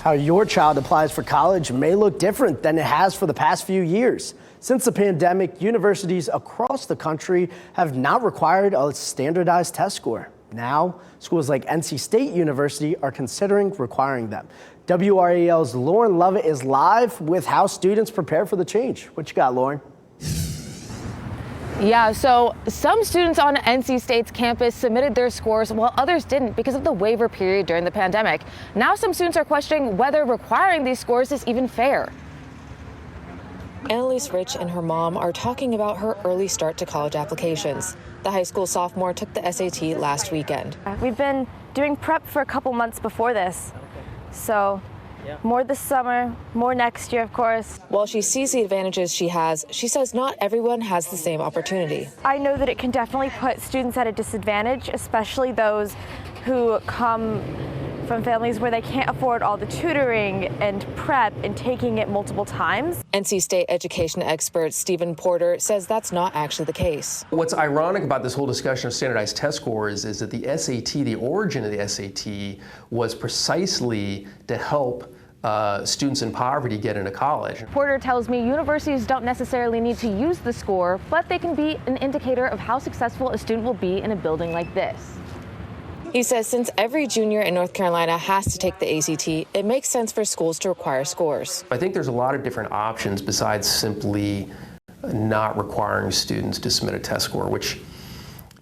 How your child applies for college may look different than it has for the past few years. Since the pandemic, universities across the country have not required a standardized test score. Now, schools like NC State University are considering requiring them. WRAL's Lauren Lovett is live with how students prepare for the change. What you got, Lauren? Yeah, so some students on NC State's campus submitted their scores while others didn't because of the waiver period during the pandemic. Now some students are questioning whether requiring these scores is even fair. Annalise Rich and her mom are talking about her early start to college applications. The high school sophomore took the SAT last weekend. We've been doing prep for a couple months before this, so more this summer, more next year, of course. While she sees the advantages she has, she says not everyone has the same opportunity. I know that it can definitely put students at a disadvantage, especially those who come from families where they can't afford all the tutoring and prep and taking it multiple times. NC State education expert Stephen Porter says that's not actually the case. What's ironic about this whole discussion of standardized test scores is that the SAT, the origin of the SAT, was precisely to help students in poverty get into college. Porter tells me universities don't necessarily need to use the score, but they can be an indicator of how successful a student will be in a building like this. He says since every junior in North Carolina has to take the ACT, it makes sense for schools to require scores. I think there's a lot of different options besides simply not requiring students to submit a test score, which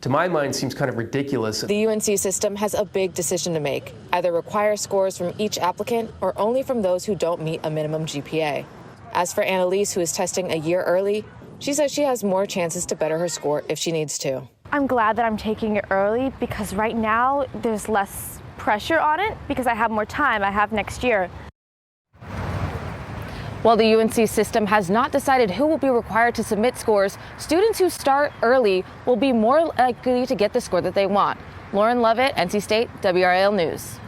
to my mind seems kind of ridiculous. The UNC system has a big decision to make, either require scores from each applicant or only from those who don't meet a minimum GPA. As for Annalise, who is testing a year early, she says she has more chances to better her score if she needs to. I'm glad that I'm taking it early because right now there's less pressure on it because I have more time. I have next year. While the UNC system has not decided who will be required to submit scores, students who start early will be more likely to get the score that they want. Lauren Lovett, NC State, WRAL News.